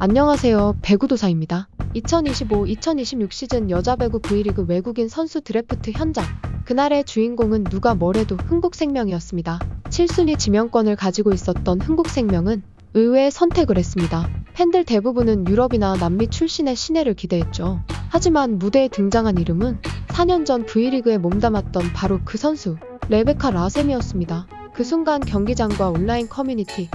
안녕하세요. 배구도사입니다. 2025-2026 시즌 여자 배구 V리그 외국인 선수 드래프트 현장. 그날의 주인공은 누가 뭐래도 흥국생명이었습니다. 7순위 지명권을 가지고 있었던 흥국생명은 의외의 선택을 했습니다. 팬들 대부분은 유럽이나 남미 출신의 신예를 기대했죠. 하지만 무대에 등장한 이름은 4년 전 V리그에 몸담았던 바로 그 선수, 레베카 라셈이었습니다. 그 순간 경기장과 온라인 커뮤니티,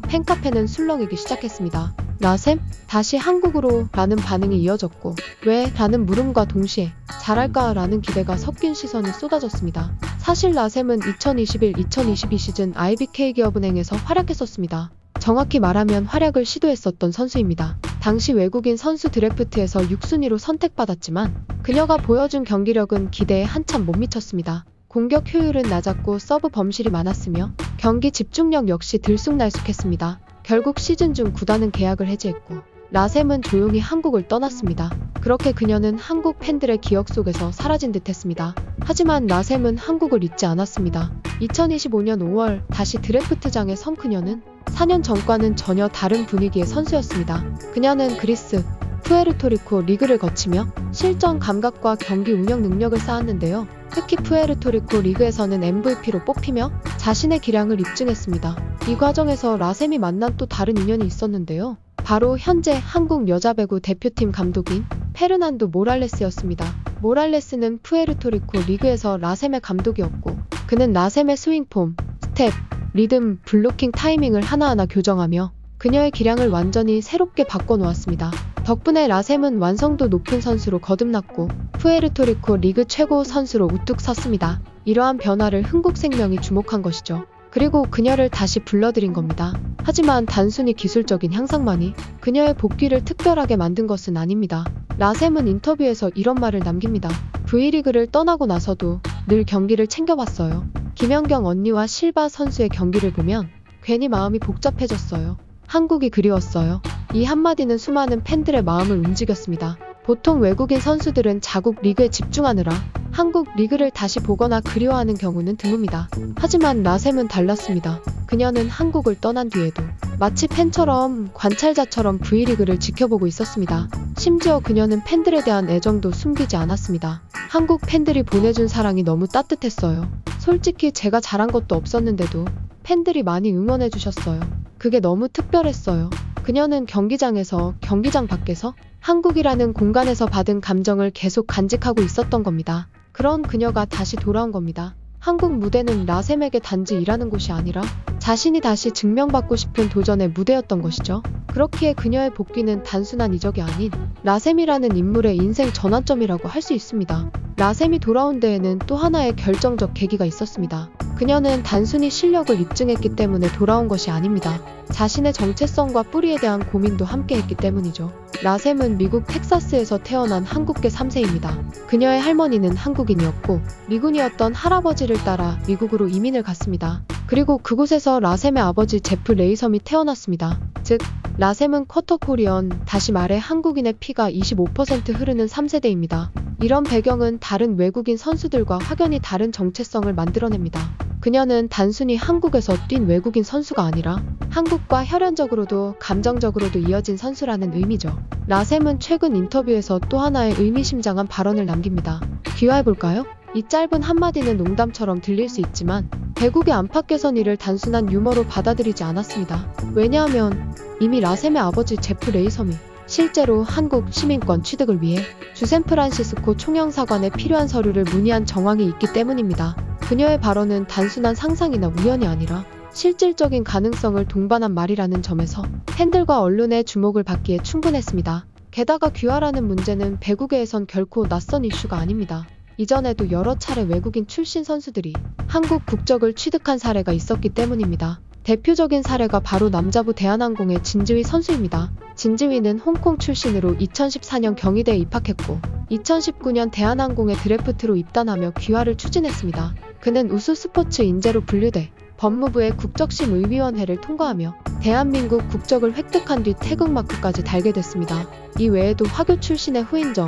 팬카페는 술렁이기 시작했습니다. 라셈? 다시 한국으로? 라는 반응이 이어졌고, 왜? 라는 물음과 동시에 잘할까? 라는 기대가 섞인 시선이 쏟아졌습니다. 사실 라셈은 2021-2022 시즌 IBK 기업은행에서 활약했었습니다. 정확히 말하면 활약을 시도했었던 선수입니다. 당시 외국인 선수 드래프트에서 6순위로 선택받았지만 그녀가 보여준 경기력은 기대에 한참 못 미쳤습니다. 공격 효율은 낮았고 서브 범실이 많았으며 경기 집중력 역시 들쑥날쑥했습니다. 결국 시즌 중 구단은 계약을 해지했고 라셈은 조용히 한국을 떠났습니다. 그렇게 그녀는 한국 팬들의 기억 속에서 사라진 듯 했습니다. 하지만 라셈은 한국을 잊지 않았습니다. 2025년 5월 다시 드래프트장에 선 그녀는 4년 전과는 전혀 다른 분위기의 선수였습니다. 그녀는 그리스, 푸에르토리코 리그를 거치며 실전 감각과 경기 운영 능력을 쌓았는데요. 특히 푸에르토리코 리그에서는 MVP로 뽑히며 자신의 기량을 입증했습니다. 이 과정에서 라셈이 만난 또 다른 인연이 있었는데요. 바로 현재 한국 여자배구 대표팀 감독인 페르난도 모랄레스였습니다. 모랄레스는 푸에르토리코 리그에서 라셈의 감독이었고 그는 라셈의 스윙폼, 스텝, 리듬, 블로킹 타이밍을 하나하나 교정하며 그녀의 기량을 완전히 새롭게 바꿔놓았습니다. 덕분에 라셈은 완성도 높은 선수로 거듭났고 푸에르토리코 리그 최고 선수로 우뚝 섰습니다. 이러한 변화를 흥국생명이 주목한 것이죠. 그리고 그녀를 다시 불러들인 겁니다. 하지만 단순히 기술적인 향상만이 그녀의 복귀를 특별하게 만든 것은 아닙니다. 라셈은 인터뷰에서 이런 말을 남깁니다. V리그를 떠나고 나서도 늘 경기를 챙겨봤어요. 김연경 언니와 실바 선수의 경기를 보면 괜히 마음이 복잡해졌어요. 한국이 그리웠어요. 이 한마디는 수많은 팬들의 마음을 움직였습니다. 보통 외국인 선수들은 자국 리그에 집중하느라 한국 리그를 다시 보거나 그리워하는 경우는 드뭅니다. 하지만 라셈은 달랐습니다. 그녀는 한국을 떠난 뒤에도 마치 팬처럼 관찰자처럼 V리그를 지켜보고 있었습니다. 심지어 그녀는 팬들에 대한 애정도 숨기지 않았습니다. 한국 팬들이 보내준 사랑이 너무 따뜻했어요. 솔직히 제가 잘한 것도 없었는데도 팬들이 많이 응원해주셨어요. 그게 너무 특별했어요. 그녀는 경기장에서, 경기장 밖에서 한국이라는 공간에서 받은 감정을 계속 간직하고 있었던 겁니다. 그런 그녀가 다시 돌아온 겁니다. 한국 무대는 라셈에게 단지 일하는 곳이 아니라 자신이 다시 증명받고 싶은 도전의 무대였던 것이죠. 그렇기에 그녀의 복귀는 단순한 이적이 아닌 라셈이라는 인물의 인생 전환점이라고 할 수 있습니다. 라셈이 돌아온 데에는 또 하나의 결정적 계기가 있었습니다. 그녀는 단순히 실력을 입증했기 때문에 돌아온 것이 아닙니다. 자신의 정체성과 뿌리에 대한 고민도 함께했기 때문이죠. 라셈은 미국 텍사스에서 태어난 한국계 3세입니다. 그녀의 할머니는 한국인이었고 미군이었던 할아버지를 따라 미국으로 이민을 갔습니다. 그리고 그곳에서 라셈의 아버지 제프 레이섬이 태어났습니다. 즉 라셈은 쿼터 코리언, 다시 말해 한국인의 피가 25% 흐르는 3세대입니다. 이런 배경은 다른 외국인 선수들과 확연히 다른 정체성을 만들어냅니다. 그녀는 단순히 한국에서 뛴 외국인 선수가 아니라 한국과 혈연적으로도 감정적으로도 이어진 선수라는 의미죠. 라셈은 최근 인터뷰에서 또 하나의 의미심장한 발언을 남깁니다. 귀화해볼까요? 이 짧은 한마디는 농담처럼 들릴 수 있지만 배국의 안팎에선 이를 단순한 유머로 받아들이지 않았습니다. 왜냐하면 이미 라셈의 아버지 제프 레이섬이 실제로 한국 시민권 취득을 위해 주샌프란시스코 총영사관에 필요한 서류를 문의한 정황이 있기 때문입니다. 그녀의 발언은 단순한 상상이나 우연이 아니라 실질적인 가능성을 동반한 말이라는 점에서 팬들과 언론의 주목을 받기에 충분했습니다. 게다가 귀화라는 문제는 배구계에선 결코 낯선 이슈가 아닙니다. 이전에도 여러 차례 외국인 출신 선수들이 한국 국적을 취득한 사례가 있었기 때문입니다. 대표적인 사례가 바로 남자부 대한항공의 진지휘 선수입니다. 진지휘는 홍콩 출신으로 2014년 경희대에 입학했고 2019년 대한항공의 드래프트로 입단하며 귀화를 추진했습니다. 그는 우수 스포츠 인재로 분류돼 법무부의 국적심의위원회를 통과하며 대한민국 국적을 획득한 뒤 태극마크까지 달게 됐습니다. 이 외에도 화교 출신의 후인정,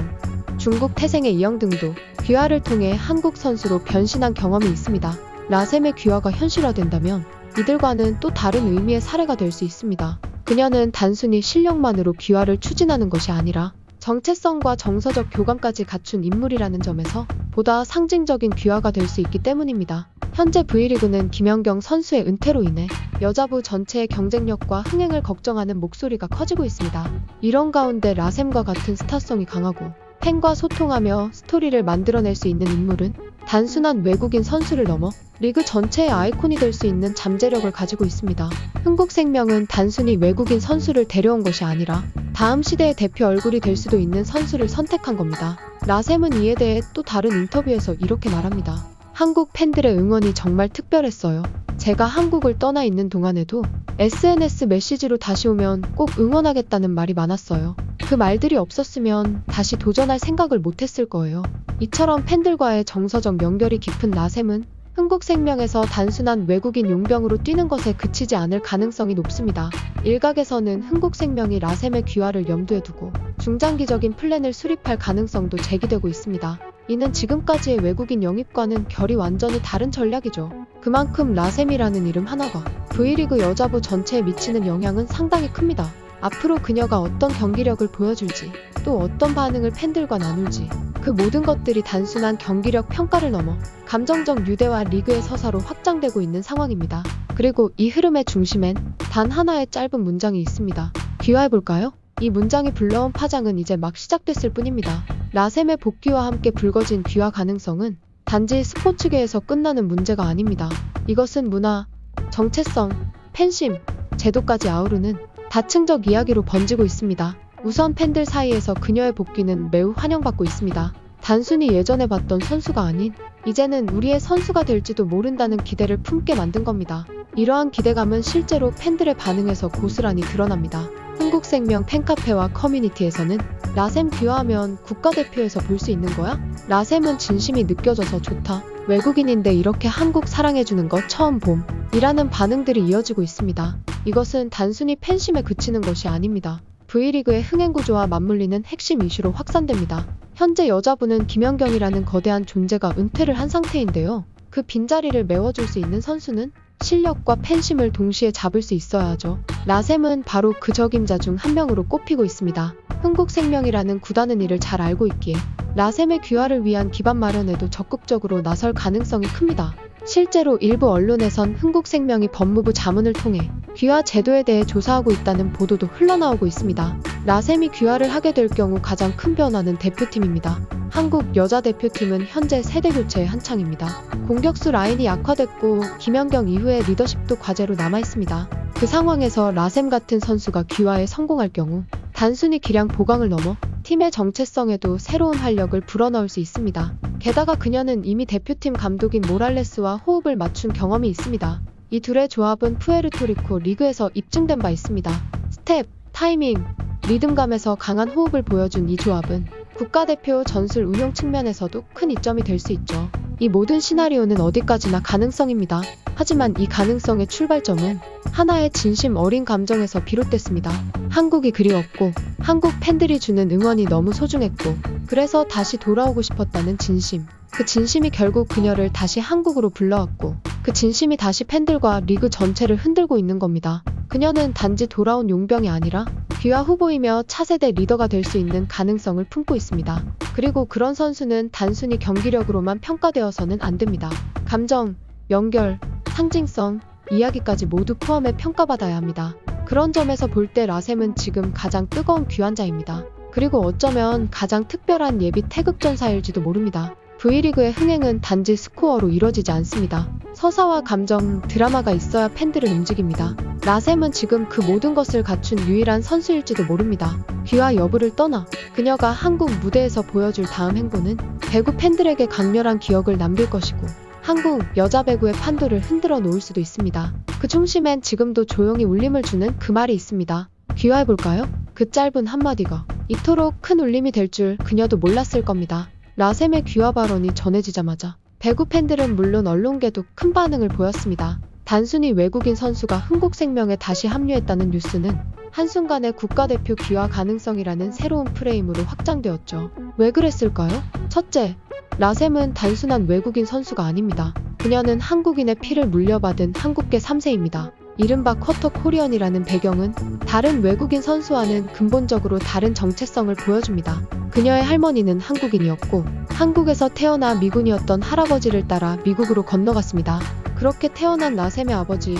중국 태생의 이영 등도 귀화를 통해 한국 선수로 변신한 경험이 있습니다. 라셈의 귀화가 현실화된다면 이들과는 또 다른 의미의 사례가 될 수 있습니다. 그녀는 단순히 실력만으로 귀화를 추진하는 것이 아니라 정체성과 정서적 교감까지 갖춘 인물이라는 점에서 보다 상징적인 귀화가 될 수 있기 때문입니다. 현재 V리그는 김연경 선수의 은퇴로 인해 여자부 전체의 경쟁력과 흥행을 걱정하는 목소리가 커지고 있습니다. 이런 가운데 라셈과 같은 스타성이 강하고 팬과 소통하며 스토리를 만들어낼 수 있는 인물은 단순한 외국인 선수를 넘어 리그 전체의 아이콘이 될 수 있는 잠재력을 가지고 있습니다. 흥국생명은 단순히 외국인 선수를 데려온 것이 아니라 다음 시대의 대표 얼굴이 될 수도 있는 선수를 선택한 겁니다. 라셈은 이에 대해 또 다른 인터뷰에서 이렇게 말합니다. 한국 팬들의 응원이 정말 특별했어요. 제가 한국을 떠나 있는 동안에도 SNS 메시지로 다시 오면 꼭 응원하겠다는 말이 많았어요. 그 말들이 없었으면 다시 도전할 생각을 못했을 거예요. 이처럼 팬들과의 정서적 연결이 깊은 라셈은 흥국생명에서 단순한 외국인 용병으로 뛰는 것에 그치지 않을 가능성이 높습니다. 일각에서는 흥국생명이 라셈의 귀화를 염두에 두고 중장기적인 플랜을 수립할 가능성도 제기되고 있습니다. 이는 지금까지의 외국인 영입과는 결이 완전히 다른 전략이죠. 그만큼 라셈이라는 이름 하나가 V리그 여자부 전체에 미치는 영향은 상당히 큽니다. 앞으로 그녀가 어떤 경기력을 보여줄지, 또 어떤 반응을 팬들과 나눌지, 그 모든 것들이 단순한 경기력 평가를 넘어 감정적 유대와 리그의 서사로 확장되고 있는 상황입니다. 그리고 이 흐름의 중심엔 단 하나의 짧은 문장이 있습니다. 귀화해볼까요? 이 문장이 불러온 파장은 이제 막 시작됐을 뿐입니다. 라셈의 복귀와 함께 불거진 귀화 가능성은 단지 스포츠계에서 끝나는 문제가 아닙니다. 이것은 문화, 정체성, 팬심, 제도까지 아우르는 다층적 이야기로 번지고 있습니다. 우선 팬들 사이에서 그녀의 복귀는 매우 환영받고 있습니다. 단순히 예전에 봤던 선수가 아닌 이제는 우리의 선수가 될지도 모른다는 기대를 품게 만든 겁니다. 이러한 기대감은 실제로 팬들의 반응에서 고스란히 드러납니다. 흥국생명 팬카페와 커뮤니티에서는 라셈 귀화하면 국가대표에서 볼 수 있는 거야? 라셈은 진심이 느껴져서 좋다. 외국인인데 이렇게 한국 사랑해주는 거 처음 봄. 이라는 반응들이 이어지고 있습니다. 이것은 단순히 팬심에 그치는 것이 아닙니다. V리그의 흥행 구조와 맞물리는 핵심 이슈로 확산됩니다. 현재 여자부는 김연경이라는 거대한 존재가 은퇴를 한 상태인데요. 그 빈자리를 메워줄 수 있는 선수는 실력과 팬심을 동시에 잡을 수 있어야 하죠. 라셈은 바로 그 적임자 중 한 명으로 꼽히고 있습니다. 흥국생명이라는 구단은 이를 잘 알고 있기에 라셈의 귀화를 위한 기반 마련에도 적극적으로 나설 가능성이 큽니다. 실제로 일부 언론에선 흥국생명이 법무부 자문을 통해 귀화 제도에 대해 조사하고 있다는 보도도 흘러나오고 있습니다. 라셈이 귀화를 하게 될 경우 가장 큰 변화는 대표팀입니다. 한국 여자 대표팀은 현재 세대 교체의 한창입니다. 공격수 라인이 약화됐고 김연경 이후의 리더십도 과제로 남아있습니다. 그 상황에서 라셈 같은 선수가 귀화에 성공할 경우 단순히 기량 보강을 넘어 팀의 정체성에도 새로운 활력을 불어넣을 수 있습니다. 게다가 그녀는 이미 대표팀 감독인 모랄레스와 호흡을 맞춘 경험이 있습니다. 이 둘의 조합은 푸에르토리코 리그에서 입증된 바 있습니다. 스텝, 타이밍, 리듬감에서 강한 호흡을 보여준 이 조합은 국가대표 전술 운영 측면에서도 큰 이점이 될 수 있죠. 이 모든 시나리오는 어디까지나 가능성입니다. 하지만 이 가능성의 출발점은 하나의 진심 어린 감정에서 비롯됐습니다. 한국이 그리웠고 한국 팬들이 주는 응원이 너무 소중했고 그래서 다시 돌아오고 싶었다는 진심. 그 진심이 결국 그녀를 다시 한국으로 불러왔고 그 진심이 다시 팬들과 리그 전체를 흔들고 있는 겁니다. 그녀는 단지 돌아온 용병이 아니라 귀화 후보이며 차세대 리더가 될 수 있는 가능성을 품고 있습니다. 그리고 그런 선수는 단순히 경기력으로만 평가되어서는 안 됩니다. 감정, 연결, 상징성, 이야기까지 모두 포함해 평가받아야 합니다. 그런 점에서 볼 때 라셈은 지금 가장 뜨거운 귀환자입니다. 그리고 어쩌면 가장 특별한 예비 태극전사일지도 모릅니다. V리그의 흥행은 단지 스코어로 이뤄지지 않습니다. 서사와 감정, 드라마가 있어야 팬들을 움직입니다. 라셈은 지금 그 모든 것을 갖춘 유일한 선수일지도 모릅니다. 귀화 여부를 떠나 그녀가 한국 무대에서 보여줄 다음 행보는 배구 팬들에게 강렬한 기억을 남길 것이고 한국 여자 배구의 판도를 흔들어 놓을 수도 있습니다. 그 중심엔 지금도 조용히 울림을 주는 그 말이 있습니다. 귀화해볼까요? 그 짧은 한마디가 이토록 큰 울림이 될 줄 그녀도 몰랐을 겁니다. 라셈의 귀화 발언이 전해지자마자 배구 팬들은 물론 언론계도 큰 반응을 보였습니다. 단순히 외국인 선수가 흥국생명에 다시 합류했다는 뉴스는 한순간에 국가대표 귀화 가능성이라는 새로운 프레임으로 확장되었죠. 왜 그랬을까요? 첫째, 라셈은 단순한 외국인 선수가 아닙니다. 그녀는 한국인의 피를 물려받은 한국계 3세입니다. 이른바 쿼터 코리언이라는 배경은 다른 외국인 선수와는 근본적으로 다른 정체성을 보여줍니다. 그녀의 할머니는 한국인이었고 한국에서 태어나 미군이었던 할아버지를 따라 미국으로 건너갔습니다. 그렇게 태어난 라셈의 아버지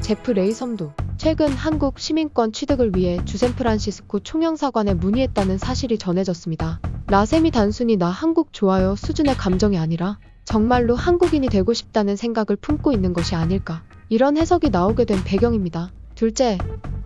제프 레이섬도 최근 한국 시민권 취득을 위해 주샌프란시스코 총영사관에 문의했다는 사실이 전해졌습니다. 라셈이 단순히 나 한국 좋아요 수준의 감정이 아니라 정말로 한국인이 되고 싶다는 생각을 품고 있는 것이 아닐까. 이런 해석이 나오게 된 배경입니다. 둘째,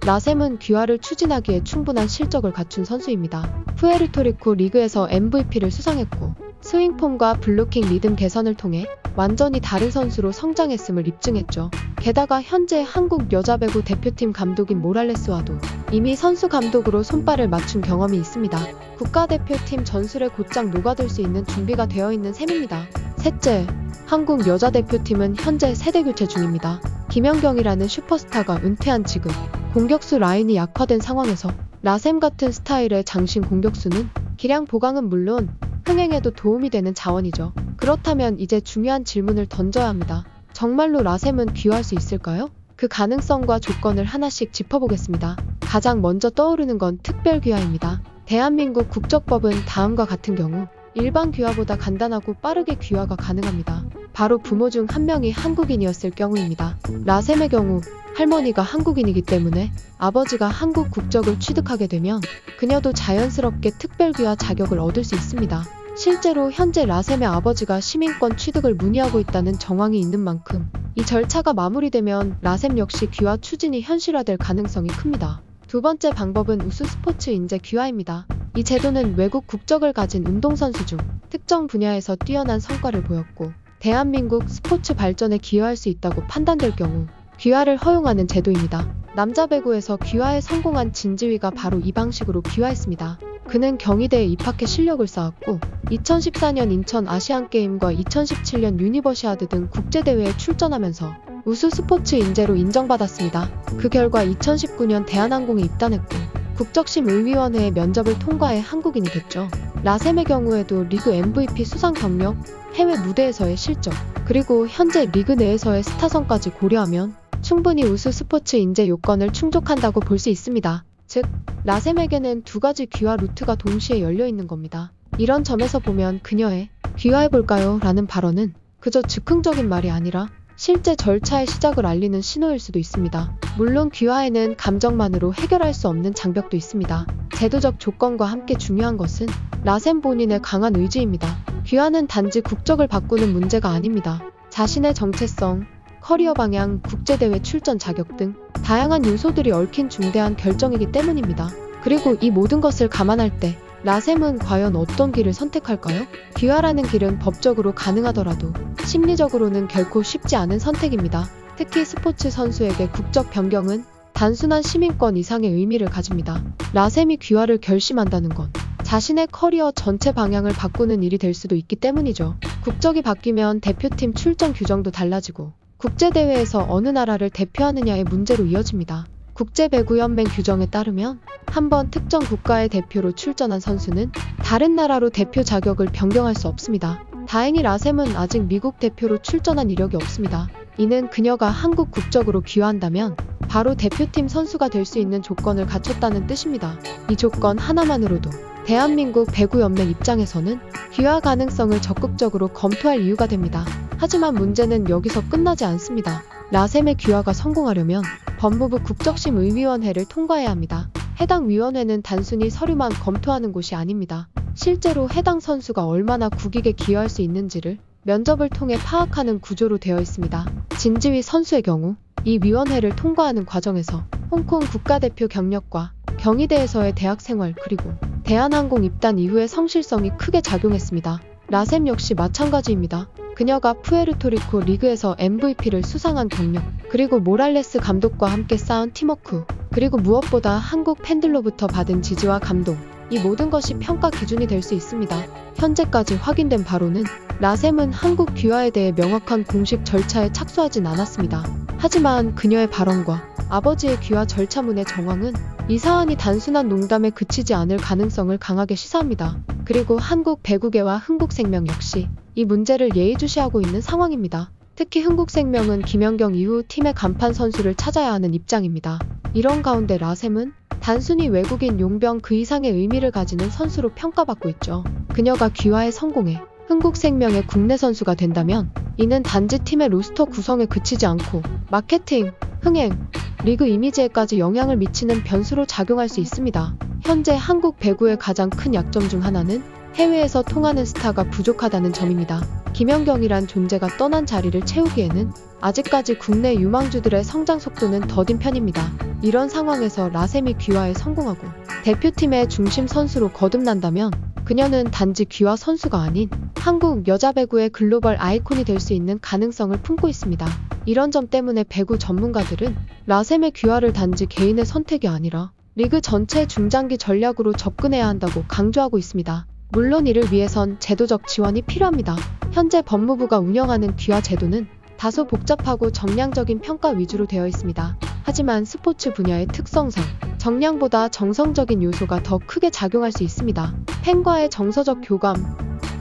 라셈은 귀화를 추진하기에 충분한 실적을 갖춘 선수입니다. 푸에르토리코 리그에서 MVP를 수상했고 스윙폼과 블로킹 리듬 개선을 통해 완전히 다른 선수로 성장했음을 입증했죠. 게다가 현재 한국 여자배구 대표팀 감독인 모랄레스와도 이미 선수 감독으로 손발을 맞춘 경험이 있습니다. 국가대표팀 전술에 곧장 녹아들 수 있는 준비가 되어 있는 셈입니다. 셋째, 한국 여자대표팀은 현재 세대 교체 중입니다. 김연경이라는 슈퍼스타가 은퇴한 지금 공격수 라인이 약화된 상황에서 라셈 같은 스타일의 장신 공격수는 기량 보강은 물론 흥행에도 도움이 되는 자원이죠. 그렇다면 이제 중요한 질문을 던져야 합니다. 정말로 라셈은 귀화할 수 있을까요? 그 가능성과 조건을 하나씩 짚어보겠습니다. 가장 먼저 떠오르는 건 특별 귀화입니다. 대한민국 국적법은 다음과 같은 경우 일반 귀화보다 간단하고 빠르게 귀화가 가능합니다. 바로 부모 중 한 명이 한국인이었을 경우입니다. 라셈의 경우 할머니가 한국인이기 때문에 아버지가 한국 국적을 취득하게 되면 그녀도 자연스럽게 특별귀화 자격을 얻을 수 있습니다. 실제로 현재 라셈의 아버지가 시민권 취득을 문의하고 있다는 정황이 있는 만큼 이 절차가 마무리되면 라셈 역시 귀화 추진이 현실화될 가능성이 큽니다. 두 번째 방법은 우수 스포츠 인재 귀화입니다. 이 제도는 외국 국적을 가진 운동선수 중 특정 분야에서 뛰어난 성과를 보였고 대한민국 스포츠 발전에 기여할 수 있다고 판단될 경우 귀화를 허용하는 제도입니다. 남자 배구에서 귀화에 성공한 진지휘가 바로 이 방식으로 귀화했습니다. 그는 경희대에 입학해 실력을 쌓았고 2014년 인천 아시안게임과 2017년 유니버시아드 등 국제대회에 출전하면서 우수 스포츠 인재로 인정받았습니다. 그 결과 2019년 대한항공에 입단했고 국적심의위원회의 면접을 통과해 한국인이 됐죠. 라셈의 경우에도 리그 MVP 수상 경력, 해외 무대에서의 실적, 그리고 현재 리그 내에서의 스타성까지 고려하면 충분히 우수 스포츠 인재 요건을 충족한다고 볼 수 있습니다. 즉, 라셈에게는 두 가지 귀화 루트가 동시에 열려 있는 겁니다. 이런 점에서 보면 그녀의 귀화해볼까요? 라는 발언은 그저 즉흥적인 말이 아니라 실제 절차의 시작을 알리는 신호일 수도 있습니다. 물론 귀화에는 감정만으로 해결할 수 없는 장벽도 있습니다. 제도적 조건과 함께 중요한 것은 라셈 본인의 강한 의지입니다. 귀화는 단지 국적을 바꾸는 문제가 아닙니다. 자신의 정체성, 커리어 방향, 국제대회 출전 자격 등 다양한 요소들이 얽힌 중대한 결정이기 때문입니다. 그리고 이 모든 것을 감안할 때 라셈은 과연 어떤 길을 선택할까요? 귀화라는 길은 법적으로 가능하더라도 심리적으로는 결코 쉽지 않은 선택입니다. 특히 스포츠 선수에게 국적 변경은 단순한 시민권 이상의 의미를 가집니다. 라셈이 귀화를 결심한다는 건 자신의 커리어 전체 방향을 바꾸는 일이 될 수도 있기 때문이죠. 국적이 바뀌면 대표팀 출전 규정도 달라지고 국제대회에서 어느 나라를 대표하느냐의 문제로 이어집니다. 국제배구연맹 규정에 따르면 한번 특정 국가의 대표로 출전한 선수는 다른 나라로 대표 자격을 변경할 수 없습니다. 다행히 라셈은 아직 미국 대표로 출전한 이력이 없습니다. 이는 그녀가 한국 국적으로 귀화한다면 바로 대표팀 선수가 될 수 있는 조건을 갖췄다는 뜻입니다. 이 조건 하나만으로도 대한민국 배구연맹 입장에서는 귀화 가능성을 적극적으로 검토할 이유가 됩니다. 하지만 문제는 여기서 끝나지 않습니다. 라셈의 귀화가 성공하려면 법무부 국적심의위원회를 통과해야 합니다. 해당 위원회는 단순히 서류만 검토하는 곳이 아닙니다. 실제로 해당 선수가 얼마나 국익에 기여할 수 있는지를 면접을 통해 파악하는 구조로 되어 있습니다. 진지휘 선수의 경우 이 위원회를 통과하는 과정에서 홍콩 국가대표 경력과 경희대에서의 대학생활 그리고 대한항공 입단 이후의 성실성이 크게 작용했습니다. 라셈 역시 마찬가지입니다. 그녀가 푸에르토리코 리그에서 MVP를 수상한 경력, 그리고 모랄레스 감독과 함께 쌓은 팀워크, 그리고 무엇보다 한국 팬들로부터 받은 지지와 감동, 이 모든 것이 평가 기준이 될 수 있습니다. 현재까지 확인된 바로는 라셈은 한국 귀화에 대해 명확한 공식 절차에 착수하진 않았습니다. 하지만 그녀의 발언과 아버지의 귀화 절차문의 정황은 이 사안이 단순한 농담에 그치지 않을 가능성을 강하게 시사합니다. 그리고 한국 배구계와 흥국생명 역시 이 문제를 예의주시하고 있는 상황입니다. 특히 흥국생명은 김연경 이후 팀의 간판 선수를 찾아야 하는 입장입니다. 이런 가운데 라셈은 단순히 외국인 용병 그 이상의 의미를 가지는 선수로 평가받고 있죠. 그녀가 귀화에 성공해 흥국생명의 국내 선수가 된다면 이는 단지 팀의 로스터 구성에 그치지 않고 마케팅, 흥행, 리그 이미지에까지 영향을 미치는 변수로 작용할 수 있습니다. 현재 한국 배구의 가장 큰 약점 중 하나는 해외에서 통하는 스타가 부족하다는 점입니다. 김연경이란 존재가 떠난 자리를 채우기에는 아직까지 국내 유망주들의 성장 속도는 더딘 편입니다. 이런 상황에서 라셈이 귀화에 성공하고 대표팀의 중심 선수로 거듭난다면 그녀는 단지 귀화 선수가 아닌 한국 여자 배구의 글로벌 아이콘이 될 수 있는 가능성을 품고 있습니다. 이런 점 때문에 배구 전문가들은 라셈의 귀화를 단지 개인의 선택이 아니라 리그 전체의 중장기 전략으로 접근해야 한다고 강조하고 있습니다. 물론 이를 위해선 제도적 지원이 필요합니다. 현재 법무부가 운영하는 귀화 제도는 다소 복잡하고 정량적인 평가 위주로 되어 있습니다. 하지만 스포츠 분야의 특성상 정량보다 정성적인 요소가 더 크게 작용할 수 있습니다. 팬과의 정서적 교감,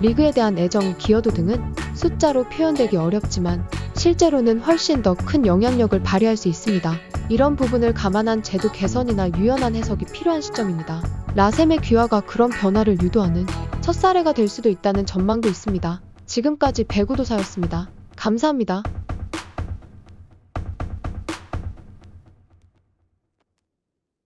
리그에 대한 애정, 기여도 등은 숫자로 표현되기 어렵지만 실제로는 훨씬 더 큰 영향력을 발휘할 수 있습니다. 이런 부분을 감안한 제도 개선이나 유연한 해석이 필요한 시점입니다. 라셈의 귀화가 그런 변화를 유도하는 첫 사례가 될 수도 있다는 전망도 있습니다. 지금까지 배구도사였습니다. 감사합니다.